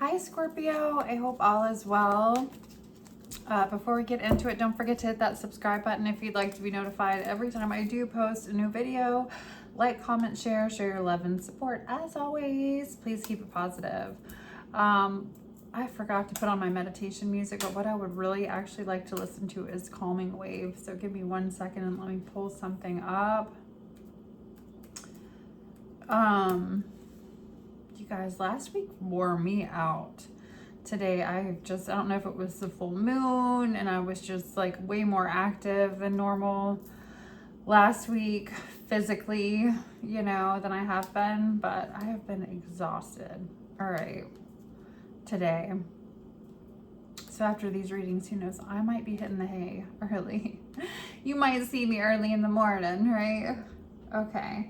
Hi Scorpio, I hope all is well. Before we get into it, don't forget to hit that subscribe button if you'd like to be notified every time I do post a new video. Like, comment, share your love and support. As always, please keep it positive. I forgot to put on my meditation music, but what I would really actually like to listen to is Calming Wave. So give me 1 second and let me pull something up. You guys, last week wore me out. Today, I don't know if it was the full moon and I was just like way more active than normal last week physically, you know, than I have been, but I have been exhausted. All right, today. So after these readings, who knows, I might be hitting the hay early. You might see me early in the morning, right? Okay.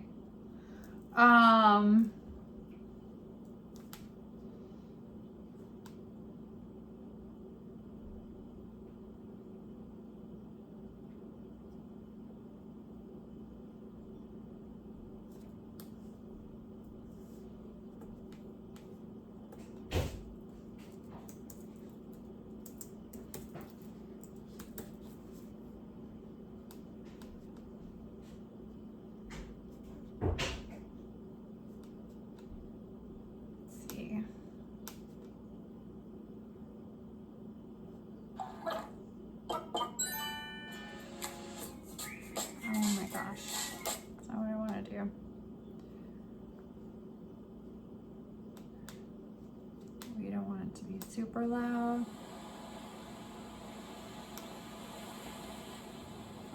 We don't want it to be super loud.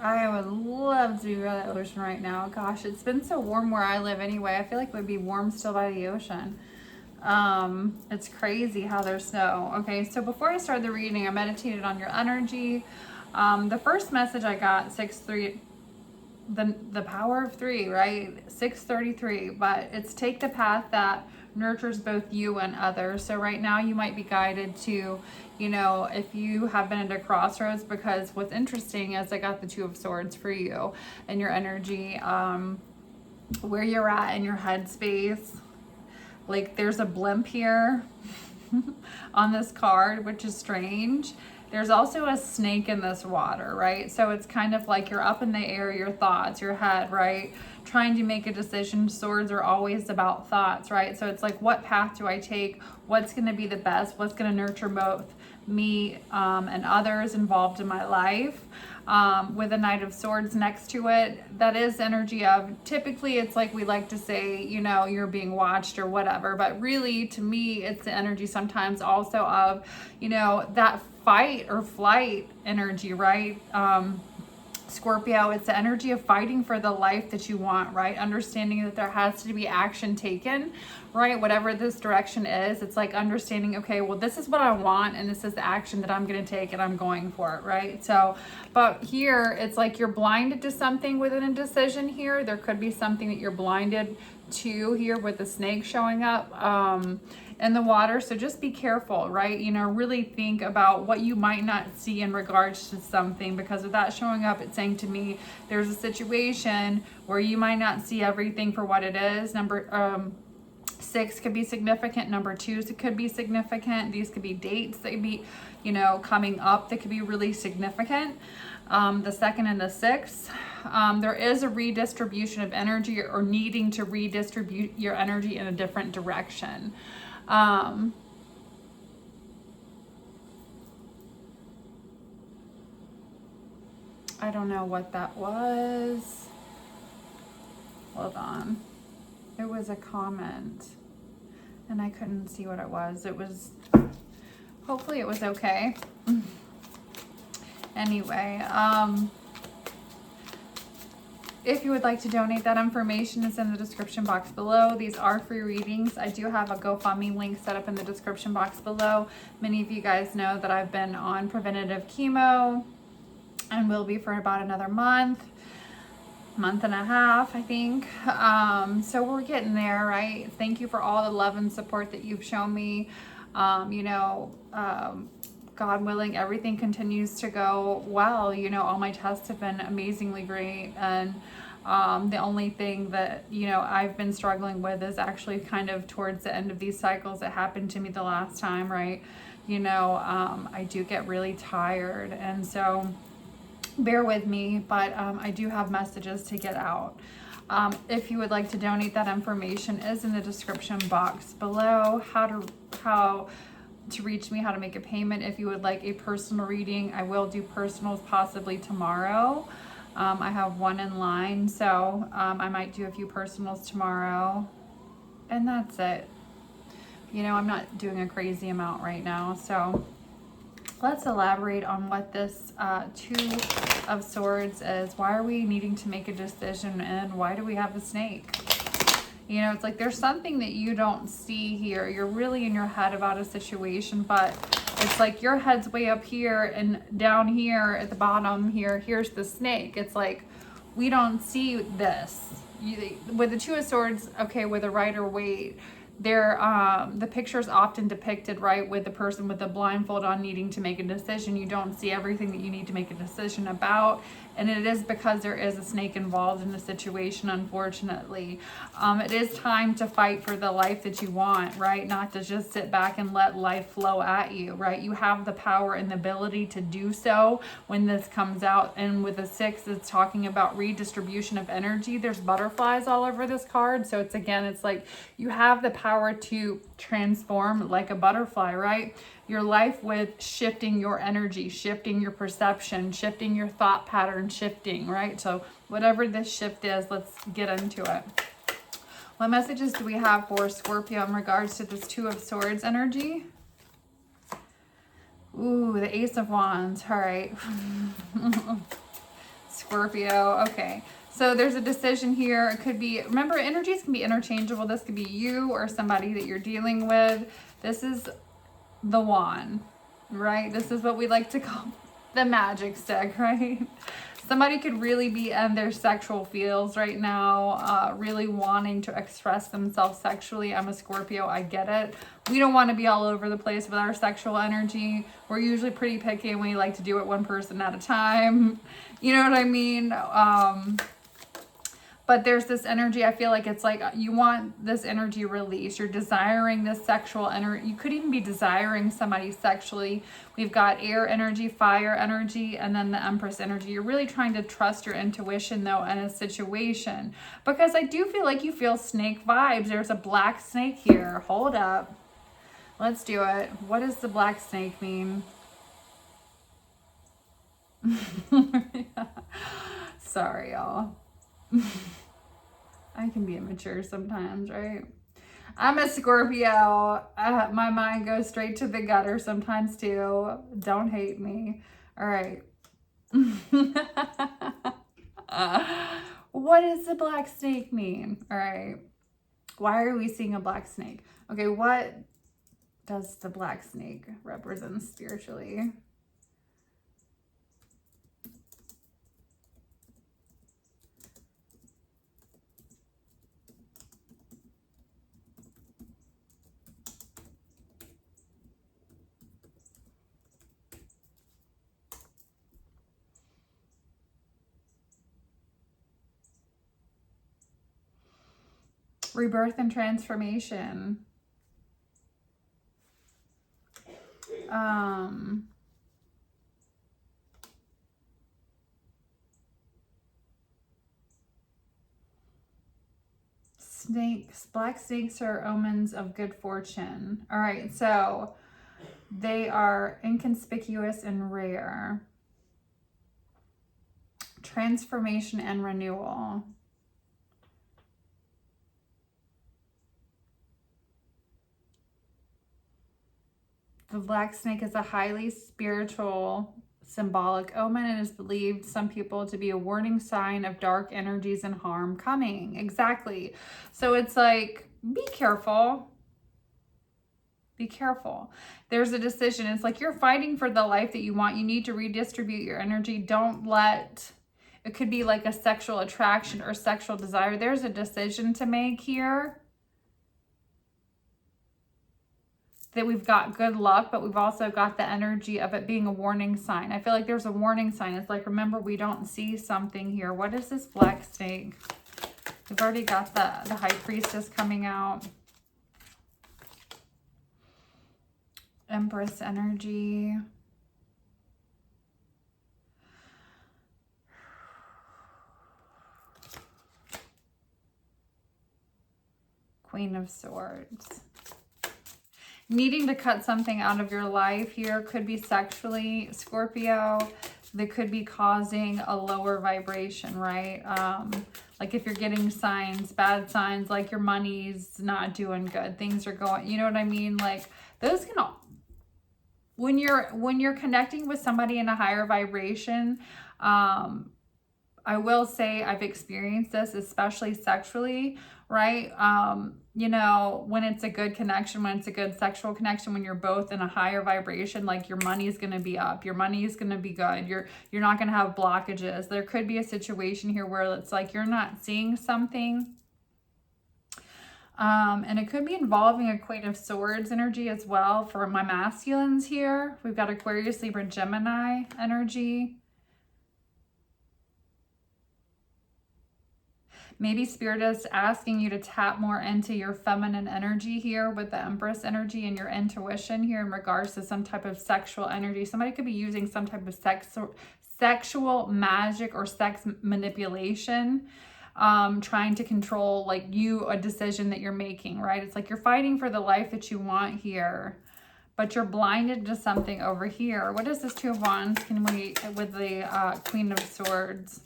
I would love to be by the ocean right now. Gosh, it's been so warm where I live anyway. I feel like it would be warm still by the ocean. It's crazy how there's snow. Okay, so before I started the reading, I meditated on your energy. The first message I got, 6-3, the power of 3, right? 633, but it's take the path that nurtures both you and others. So right now you might be guided to, you know, if you have been at a crossroads, because what's interesting is I got the 2 of Swords for you and your energy, where you're at in your headspace. Like there's a blimp here on this card, which is strange. There's also a snake in this water, right? So it's kind of like you're up in the air, your thoughts, your head, right? Trying to make a decision. Swords are always about thoughts, right? So it's like, what path do I take? What's going to be the best? What's going to nurture both me and others involved in my life? With a Knight of Swords next to it, that is energy of, typically it's like we like to say, you know, you're being watched or whatever, but really to me it's the energy sometimes also of, you know, that fight or flight energy, right? Scorpio, it's the energy of fighting for the life that you want, right? Understanding that there has to be action taken, right? Whatever this direction is, it's like understanding, okay, well, this is what I want and this is the action that I'm going to take and I'm going for it, right? So, but here, it's like you're blinded to something with an indecision here. There could be something that you're blinded to here with the snake showing up in the water. So just be careful, right? You know, really think about what you might not see in regards to something, because with that showing up, it's saying to me, there's a situation where you might not see everything for what it is. Number 6 could be significant. Number 2s, it could be significant. These could be dates that could be, you know, coming up that could be really significant. The 2nd and the 6th, there is a redistribution of energy or needing to redistribute your energy in a different direction. I don't know what that was. Hold on. It was a comment and I couldn't see what it was. It was, hopefully it was okay. Anyway, if you would like to donate, that information is in the description box below. These are free readings. I do have a GoFundMe link set up in the description box below. Many of you guys know that I've been on preventative chemo and will be for about another month and a half, I think. So we're getting there, right? Thank you for all the love and support that you've shown me. You know, God willing, everything continues to go well. You know, all my tests have been amazingly great, and The only thing that, you know, I've been struggling with is actually kind of towards the end of these cycles that happened to me the last time, right? You know, I do get really tired, and so bear with me, but I do have messages to get out. If you would like to donate, that information is in the description box below. How to reach me, how to make a payment. If you would like a personal reading, I will do personals possibly tomorrow. I have one in line, so I might do a few personals tomorrow, and that's it. You know, I'm not doing a crazy amount right now, so let's elaborate on what this Two of Swords is. Why are we needing to make a decision, and why do we have a snake? You know, it's like there's something that you don't see here. You're really in your head about a situation, but it's like your head's way up here, and down here at the bottom here, here's the snake. It's like we don't see this. With the Two of Swords, okay, with a Rider-Waite, the picture is often depicted, right, with the person with the blindfold on needing to make a decision. You don't see everything that you need to make a decision about, and it is because there is a snake involved in the situation, unfortunately. It is time to fight for the life that you want, right? Not to just sit back and let life flow at you, right? You have the power and the ability to do so when this comes out. And with the 6, it's talking about redistribution of energy. There's butterflies all over this card. So it's, again, it's like you have the power to transform like a butterfly, right? Your life with shifting your energy, shifting your perception, shifting your thought pattern, shifting, right? So whatever this shift is, let's get into it. What messages do we have for Scorpio in regards to this Two of Swords energy? Ooh, the Ace of Wands. All right. Scorpio. Okay. So there's a decision here. It could be, remember, energies can be interchangeable. This could be you or somebody that you're dealing with. This is the wand, right? This is what we like to call the magic stick, right? Somebody could really be in their sexual feels right now, really wanting to express themselves sexually. I'm a Scorpio, I get it. We don't want to be all over the place with our sexual energy. We're usually pretty picky, and we like to do it one person at a time. You know what I mean? But there's this energy, I feel like it's like you want this energy released. You're desiring this sexual energy. You could even be desiring somebody sexually. We've got air energy, fire energy, and then the Empress energy. You're really trying to trust your intuition, though, in a situation. Because I do feel like you feel snake vibes. There's a black snake here. Hold up. Let's do it. What does the black snake mean? Sorry, y'all. I can be immature sometimes, right? I'm a Scorpio. My mind goes straight to the gutter sometimes too. Don't hate me. All right. What does the black snake mean? All right. Why are we seeing a black snake? Okay, what does the black snake represent spiritually? Rebirth and transformation. Snakes, black snakes are omens of good fortune. All right, so they are inconspicuous and rare. Transformation and renewal. The black snake is a highly spiritual, symbolic omen and is believed some people to be a warning sign of dark energies and harm coming. Exactly. So it's like, be careful. Be careful. There's a decision. It's like you're fighting for the life that you want. You need to redistribute your energy. Don't let, it could be like a sexual attraction or sexual desire. There's a decision to make here. that we've got good luck, but we've also got the energy of it being a warning sign. I feel like there's a warning sign. It's like, remember, we don't see something here. What is this black snake? We've already got the High Priestess coming out. Empress energy. Queen of Swords. Needing to cut something out of your life here. Could be sexually, Scorpio. That could be causing a lower vibration, right? Like if you're getting signs, bad signs, like your money's not doing good. Things are going, you know what I mean? Like those can all, when you're connecting with somebody in a higher vibration, I will say I've experienced this, especially sexually, right? You know, when it's a good connection, when it's a good sexual connection, when you're both in a higher vibration, like your money is going to be up, your money is going to be good. You're not going to have blockages. There could be a situation here where it's like you're not seeing something. And it could be involving a Queen of Swords energy as well for my masculines here. We've got Aquarius, Libra, Gemini energy. Maybe Spirit is asking you to tap more into your feminine energy here with the Empress energy and your intuition here in regards to some type of sexual energy. Somebody could be using some type of sexual magic or sex manipulation, trying to control like a decision that you're making, right? It's like you're fighting for the life that you want here, but you're blinded to something over here. What is this Two of Wands? Can we, with the Queen of Swords?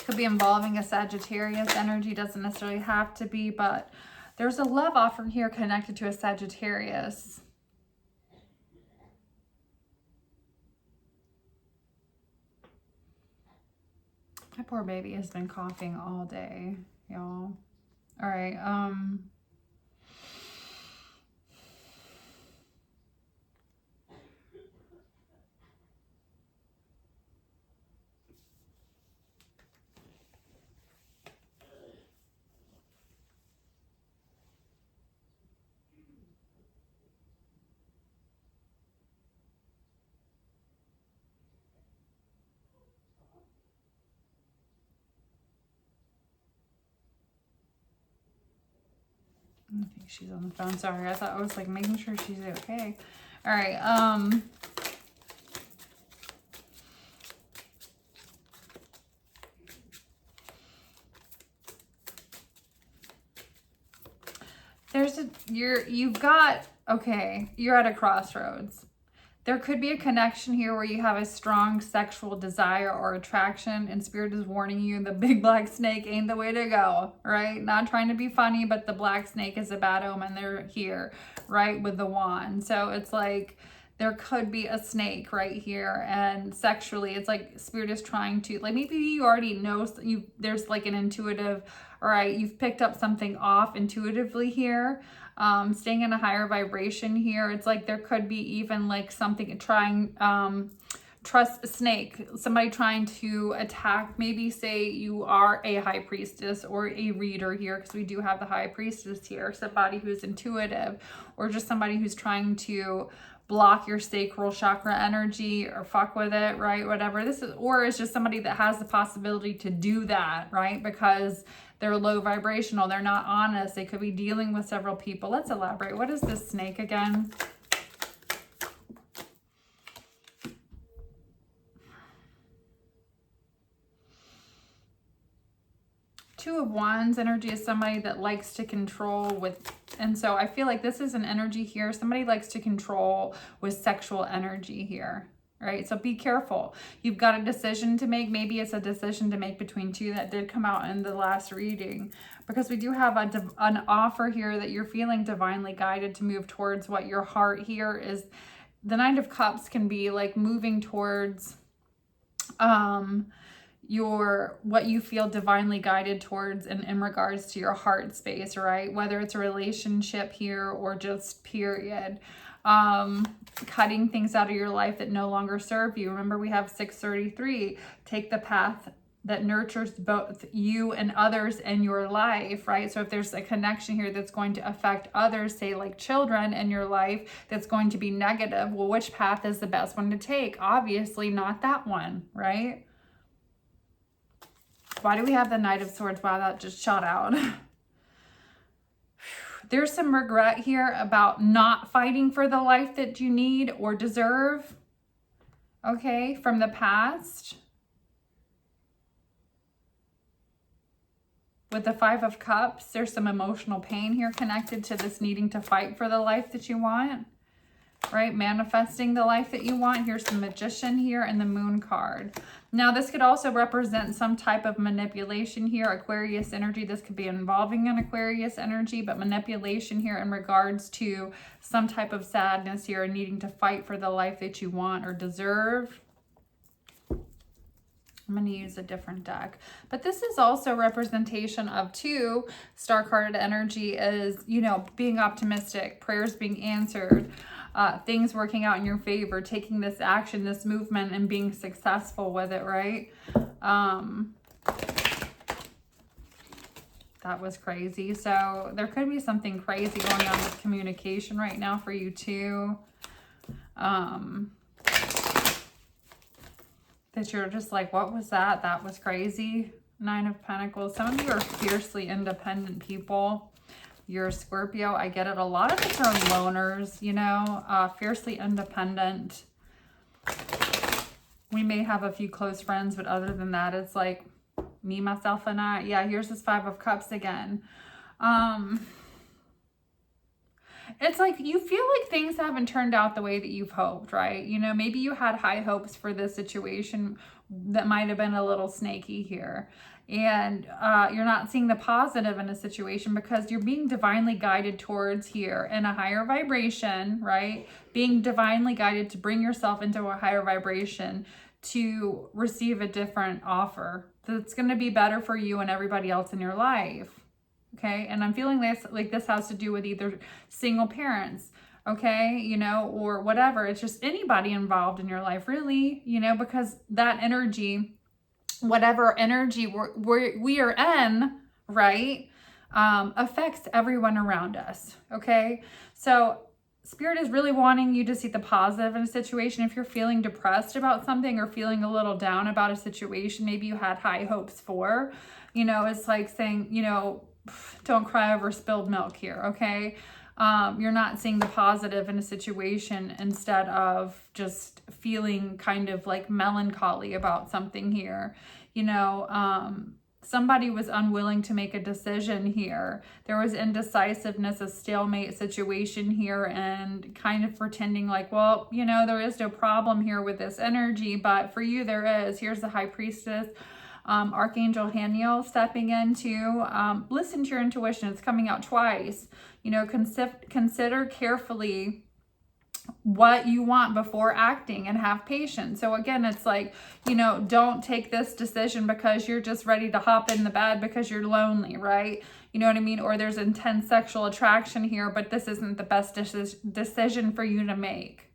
Could be involving a Sagittarius energy, doesn't necessarily have to be, but there's a love offer here connected to a Sagittarius. My poor baby has been coughing all day, y'all. All right, I think she's on the phone. Sorry, I thought I was like making sure she's okay. All right, you're at a crossroads. There could be a connection here where you have a strong sexual desire or attraction, and Spirit is warning you the big black snake ain't the way to go, right? Not trying to be funny, but the black snake is a bad omen. They're here, right, with the wand. So it's like there could be a snake right here, and sexually it's like Spirit is trying to, like, maybe you already know there's like an intuitive, all right, you've picked up something off intuitively here. Staying in a higher vibration here. It's like there could be even like something trying, trust a snake, somebody trying to attack, maybe say you are a High Priestess or a reader here, because we do have the High Priestess here, somebody who's intuitive, or just somebody who's trying to block your sacral chakra energy or fuck with it, right? Whatever this is, or it's just somebody that has the possibility to do that, right? Because they're low vibrational, they're not honest, they could be dealing with several people. Let's elaborate. What is this snake again? Two of Wands energy is somebody that likes to control with, and so I feel like this is an energy here. Somebody likes to control with sexual energy here, right? So be careful. You've got a decision to make. Maybe it's a decision to make between two that did come out in the last reading, because we do have an offer here that you're feeling divinely guided to move towards what your heart here is. The Knight of Cups can be like moving towards what you feel divinely guided towards in regards to your heart space, right? Whether it's a relationship here or just period. Cutting things out of your life that no longer serve you. Remember, we have 633. Take the path that nurtures both you and others in your life, right? So if there's a connection here that's going to affect others, say like children in your life, that's going to be negative, well, which path is the best one to take? Obviously not that one, right? Why do we have the Knight of Swords? Wow, that just shot out. There's some regret here about not fighting for the life that you need or deserve, okay, from the past. With the Five of Cups, there's some emotional pain here connected to this needing to fight for the life that you want, right? Manifesting the life that you want. Here's the Magician here and the Moon card. Now, this could also represent some type of manipulation here, Aquarius energy. This could be involving an Aquarius energy, but manipulation here in regards to some type of sadness here and needing to fight for the life that you want or deserve. I'm going to use a different deck. But this is also representation of two star carded energy is, you know, being optimistic, prayers being answered, things working out in your favor, taking this action, this movement, and being successful with it, right? That was crazy. So there could be something crazy going on with communication right now for you too. That you're just like, what was that? That was crazy. Nine of Pentacles. Some of you are fiercely independent people. You're a Scorpio. I get it. A lot of us are loners, you know, fiercely independent. We may have a few close friends, but other than that, it's like me, myself, and I. Yeah, here's this Five of Cups again. It's like you feel like things haven't turned out the way that you've hoped, right? You know, maybe you had high hopes for this situation that might have been a little snaky here. And you're not seeing the positive in a situation because you're being divinely guided towards here in a higher vibration, right? Being divinely guided to bring yourself into a higher vibration to receive a different offer that's going to be better for you and everybody else in your life. Okay, and I'm feeling this like this has to do with either single parents, okay, you know, or whatever. It's just anybody involved in your life, really, you know, because that energy, whatever energy we are in, right, affects everyone around us, okay? So Spirit is really wanting you to see the positive in a situation. If you're feeling depressed about something or feeling a little down about a situation, maybe you had high hopes for, you know, it's like saying, you know, don't cry over spilled milk here, okay? You're not seeing the positive in a situation instead of just feeling kind of like melancholy about something here. You know, somebody was unwilling to make a decision here. There was indecisiveness, a stalemate situation here, and kind of pretending like, well, you know, there is no problem here with this energy, but for you there is. Here's the High Priestess. Archangel Haniel stepping in to listen to your intuition. It's coming out twice. You know, consider carefully what you want before acting and have patience. So again, it's like, you know, don't take this decision because you're just ready to hop in the bed because you're lonely, right? You know what I mean? Or there's intense sexual attraction here, but this isn't the best decision for you to make.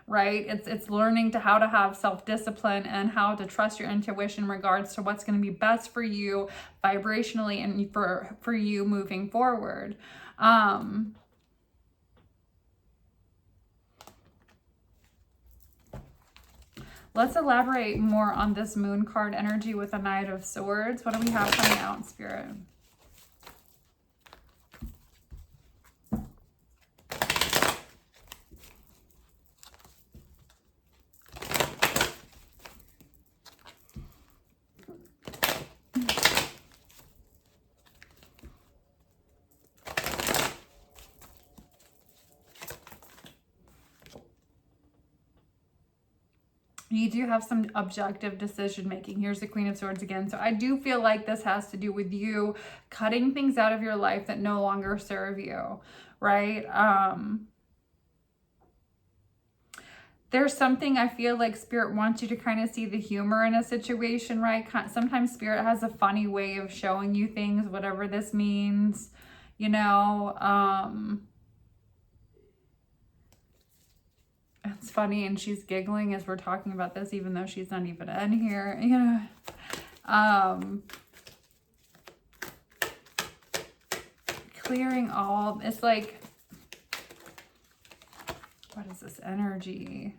Right? It's learning to how to have self-discipline and how to trust your intuition in regards to what's going to be best for you vibrationally and for you moving forward. Let's elaborate more on this Moon card energy with a Knight of Swords. What do we have coming out, Spirit? You do have some objective decision making. Here's the Queen of Swords again. So I do feel like this has to do with you cutting things out of your life that no longer serve you, right? There's something I feel like Spirit wants you to kind of see the humor in a situation, right? Sometimes Spirit has a funny way of showing you things, whatever this means, you know. It's funny, and she's giggling as we're talking about this, even though she's not even in here, you know. Clearing all, it's like, what is this energy?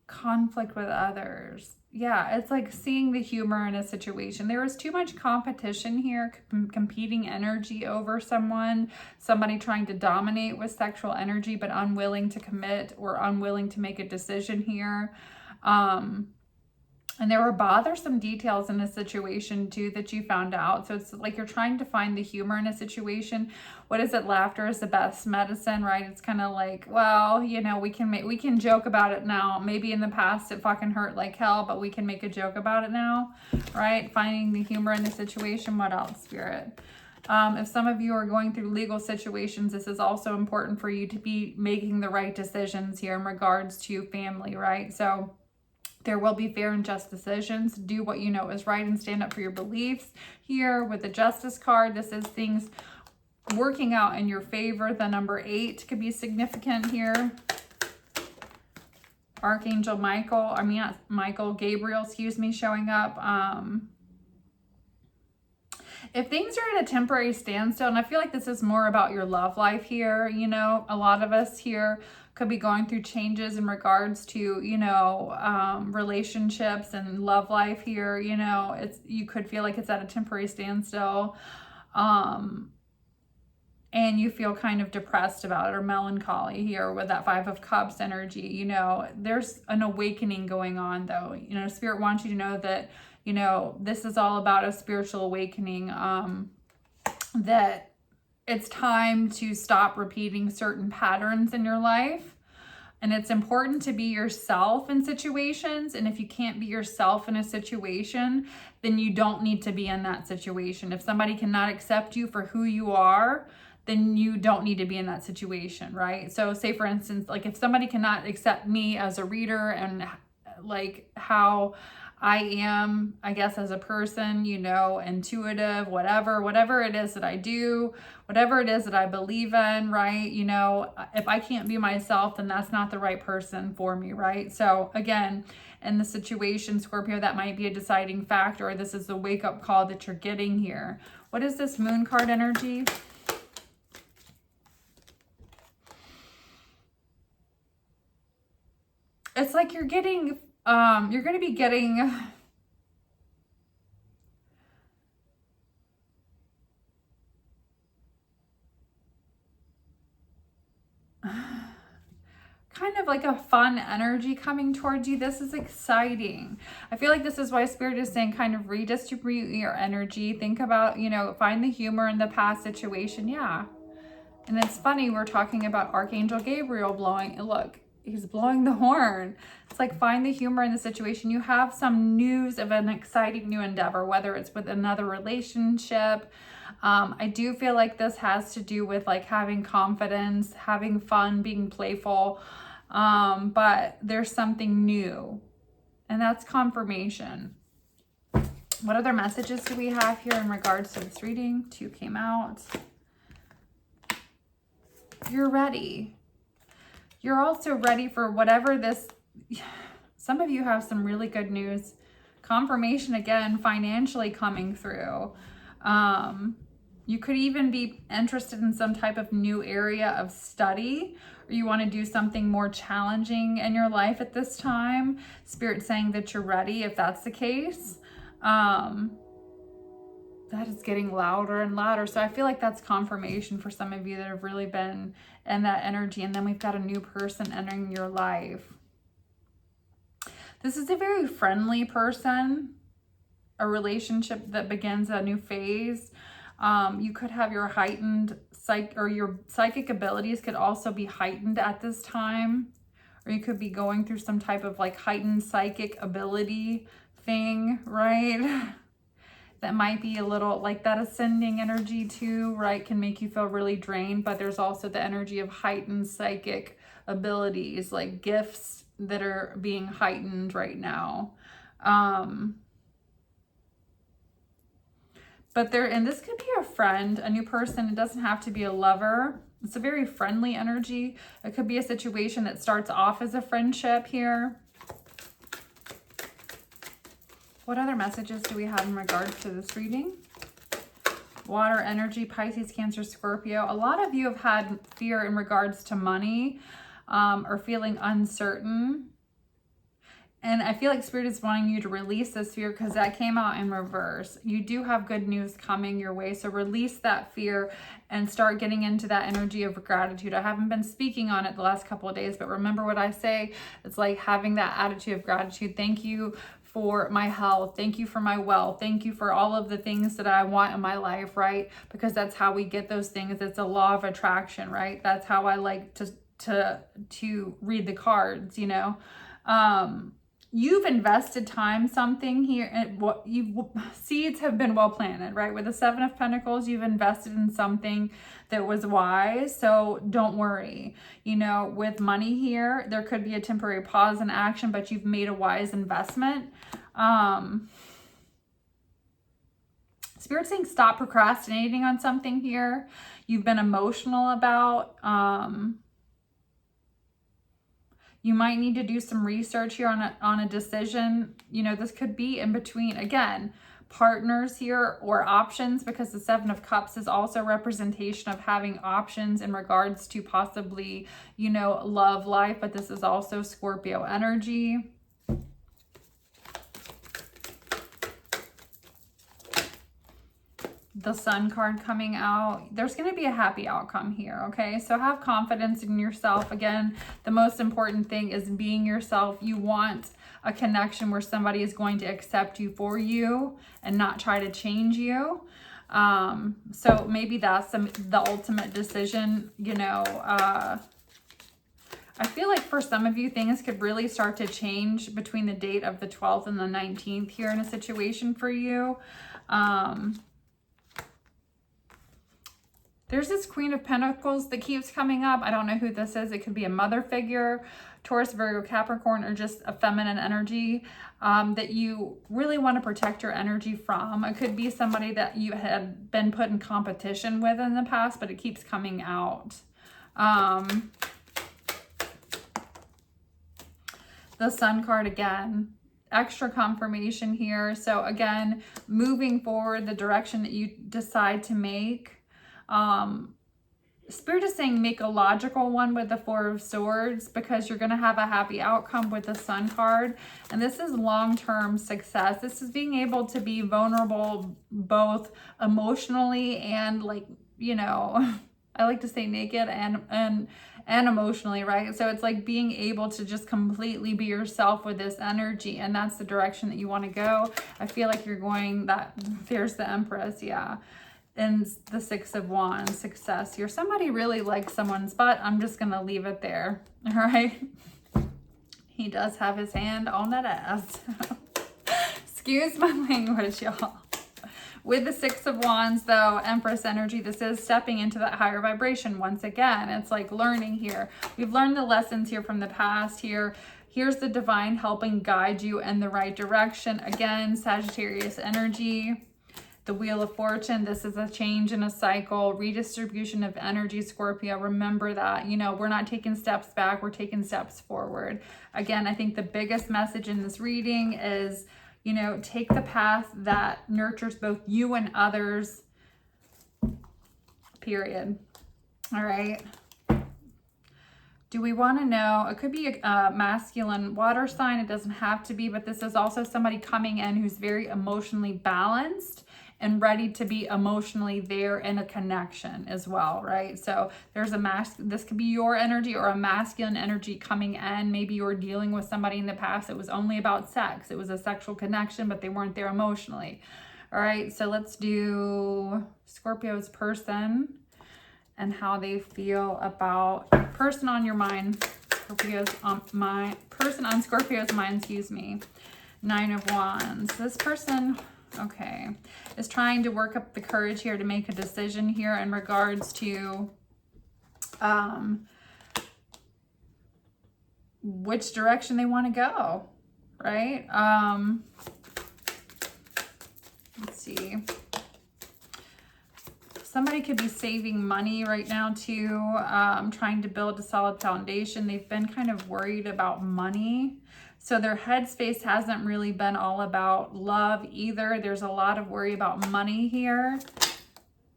Conflict with others. Yeah, it's like seeing the humor in a situation. There was too much competition here, competing energy over someone, somebody trying to dominate with sexual energy, but unwilling to commit or unwilling to make a decision here. And there were bothersome details in a situation too that you found out. So it's like you're trying to find the humor in a situation. What is it? Laughter is the best medicine, right? It's kind of like, well, you know, we can joke about it now. Maybe in the past it fucking hurt like hell, but we can make a joke about it now, right? Finding the humor in the situation. What else, Spirit? If some of you are going through legal situations, this is also important for you to be making the right decisions here in regards to family, right? So there will be fair and just decisions. Do what you know is right and stand up for your beliefs. Here with the Justice card, this is things working out in your favor. The number 8 could be significant here. Archangel Gabriel, excuse me, showing up. If things are at a temporary standstill, and I feel like this is more about your love life here, you know, a lot of us here could be going through changes in regards to, you know, relationships and love life here. You know, you could feel like it's at a temporary standstill, and you feel kind of depressed about it or melancholy here with that 5 of Cups energy. You know, there's an awakening going on though. You know, Spirit wants you to know that, you know, this is all about a spiritual awakening, that it's time to stop repeating certain patterns in your life. And it's important to be yourself in situations. And if you can't be yourself in a situation, then you don't need to be in that situation. If somebody cannot accept you for who you are, then you don't need to be in that situation, right? So say for instance, like if somebody cannot accept me as a reader and like how I am, I guess, as a person, you know, intuitive, whatever it is that I do, whatever it is that I believe in, right? You know, if I can't be myself, then that's not the right person for me, right? So again, in the situation, Scorpio, that might be a deciding factor. This is the wake-up call that you're getting here. What is this Moon card energy? It's like you're getting... you're going to be getting kind of like a fun energy coming towards you. This is exciting. I feel like this is why Spirit is saying kind of redistribute your energy. Think about, you know, find the humor in the past situation. Yeah. And it's funny, we're talking about Archangel Gabriel blowing, look, he's blowing the horn. It's like find the humor in the situation. You have some news of an exciting new endeavor, whether it's with another relationship. I do feel like this has to do with like having confidence, having fun, being playful. But there's something new, and that's confirmation. What other messages do we have here in regards to this reading? 2 came out. You're ready. You're also ready for whatever this, some of you have some really good news. Confirmation again, financially coming through. You could even be interested in some type of new area of study, or you want to do something more challenging in your life at this time. Spirit saying that you're ready if that's the case. That is getting louder and louder. So I feel like that's confirmation for some of you that have really been in that energy. And then we've got a new person entering your life. This is a very friendly person, a relationship that begins a new phase. You could have your heightened your psychic abilities could also be heightened at this time. Or you could be going through some type of like heightened psychic ability thing, right? That might be a little like that ascending energy too, right? Can make you feel really drained, but there's also the energy of heightened psychic abilities, like gifts that are being heightened right now. But and this could be a friend, a new person. It doesn't have to be a lover. It's a very friendly energy. It could be a situation that starts off as a friendship here. What other messages do we have in regards to this reading? Water energy, Pisces, Cancer, Scorpio. A lot of you have had fear in regards to money or feeling uncertain. And I feel like Spirit is wanting you to release this fear because that came out in reverse. You do have good news coming your way. So release that fear and start getting into that energy of gratitude. I haven't been speaking on it the last couple of days, but remember what I say. It's like having that attitude of gratitude. Thank you for my health. Thank you for my wealth. Thank you for all of the things that I want in my life, right? Because that's how we get those things. It's a law of attraction, right? That's how I like to read the cards, you know. You've invested time something here, and what seeds have been well planted, right? With the Seven of Pentacles, you've invested in something that was wise. So don't worry. You know, with money here, there could be a temporary pause in action, but you've made a wise investment. Spirit's saying stop procrastinating on something here. You've been emotional about. You might need to do some research here on a decision. You know, this could be in between, again, partners here or options, because the Seven of Cups is also representation of having options in regards to possibly, you know, love life. But this is also Scorpio energy. The Sun card coming out. There's going to be a happy outcome here, okay? So have confidence in yourself. Again, the most important thing is being yourself. You want a connection where somebody is going to accept you for you and not try to change you. So maybe that's the ultimate decision, you know. I feel like for some of you, things could really start to change between the date of the 12th and the 19th here in a situation for you. There's this Queen of Pentacles that keeps coming up. I don't know who this is. It could be a mother figure, Taurus, Virgo, Capricorn, or just a feminine energy that you really want to protect your energy from. It could be somebody that you had been put in competition with in the past, but it keeps coming out. The Sun card again. Extra confirmation here. So again, moving forward, the direction that you decide to make. Spirit is saying make a logical one with the Four of Swords, because you're going to have a happy outcome with the Sun card. And this is long-term success. This is being able to be vulnerable both emotionally and, like, you know, I like to say naked and emotionally, right? So it's like being able to just completely be yourself with this energy, and that's the direction that you want to go. I feel like you're going that. There's the Empress, yeah. And the Six of Wands, success here. Somebody really likes someone's butt. I'm just going to leave it there. All right. He does have his hand on that ass. Excuse my language, y'all. With the Six of Wands, though, Empress energy, this is stepping into that higher vibration once again. It's like learning here. We've learned the lessons here from the past here. Here's the divine helping guide you in the right direction. Again, Sagittarius energy. The Wheel of Fortune, this is a change in a cycle, redistribution of energy, Scorpio. Remember that, you know, we're not taking steps back, we're taking steps forward. Again, I think the biggest message in this reading is, you know, take the path that nurtures both you and others, period. All right. Do we want to know, it could be a masculine water sign, it doesn't have to be, but this is also somebody coming in who's very emotionally balanced and ready to be emotionally there in a connection as well, right? So there's this could be your energy or a masculine energy coming in. Maybe you were dealing with somebody in the past. It was only about sex. It was a sexual connection, but they weren't there emotionally. All right, so let's do Scorpio's person and how they feel about person on your mind. Scorpio's on my person on Scorpio's mind, excuse me. Nine of Wands. This person, okay, is trying to work up the courage here to make a decision here in regards to which direction they want to go, right? Let's see. Somebody could be saving money right now too, trying to build a solid foundation. They've been kind of worried about money. So their headspace hasn't really been all about love either. There's a lot of worry about money here.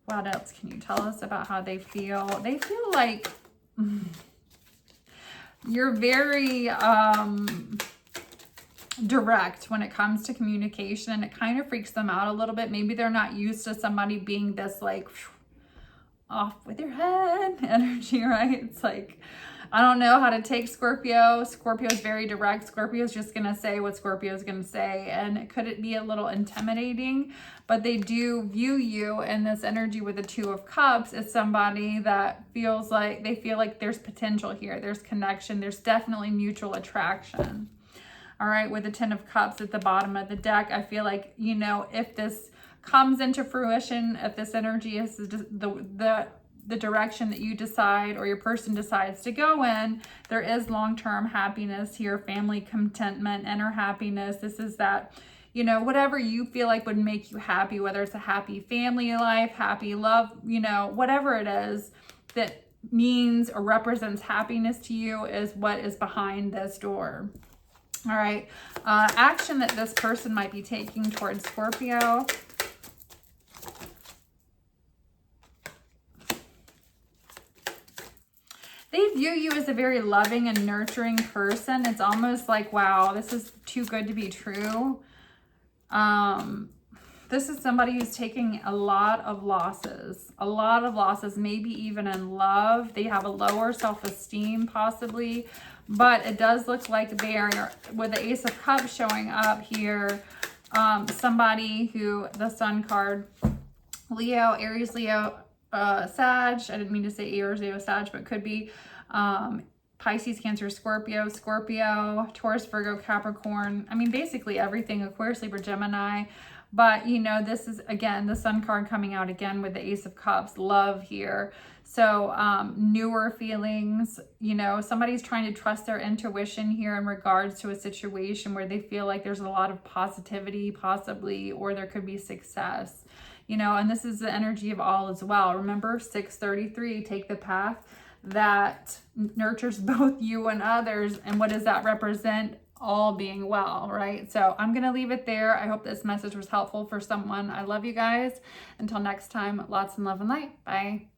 What else can you tell us about how they feel? They feel like you're very direct when it comes to communication, and it kind of freaks them out a little bit. Maybe they're not used to somebody being this like off with your head energy, right? It's like, I don't know how to take Scorpio. Scorpio is very direct. Scorpio is just going to say what Scorpio is going to say. And could it be a little intimidating? But they do view you in this energy with the Two of Cups as somebody that feels like, they feel like there's potential here. There's connection. There's definitely mutual attraction. All right. With the Ten of Cups at the bottom of the deck, I feel like, you know, if this comes into fruition, if this energy is the direction that you decide or your person decides to go in, there is long-term happiness here, family contentment, inner happiness. This is that, you know, whatever you feel like would make you happy, whether it's a happy family life, happy love, you know, whatever it is that means or represents happiness to you is what is behind this door. All right. Action that this person might be taking towards Scorpio. They view you as a very loving and nurturing person. It's almost like, wow, this is too good to be true. This is somebody who's taking a lot of losses, maybe even in love. They have a lower self-esteem possibly, but it does look like they are, with the Ace of Cups showing up here, somebody who, the Sun card, Leo, Aries, Leo, Sag, I didn't mean to say Aries, Leo, Sag, but could be Pisces, Cancer, Scorpio, Taurus, Virgo, Capricorn. I mean, basically everything, Aquarius, Libra, Gemini. But, you know, this is, again, the Sun card coming out again with the Ace of Cups, love here. So newer feelings, you know, somebody's trying to trust their intuition here in regards to a situation where they feel like there's a lot of positivity possibly, or there could be success. You know, and this is the energy of all as well. Remember, 633, take the path that nurtures both you and others. And what does that represent? All being well, right? So I'm going to leave it there. I hope this message was helpful for someone. I love you guys. Until next time, lots of love and light. Bye.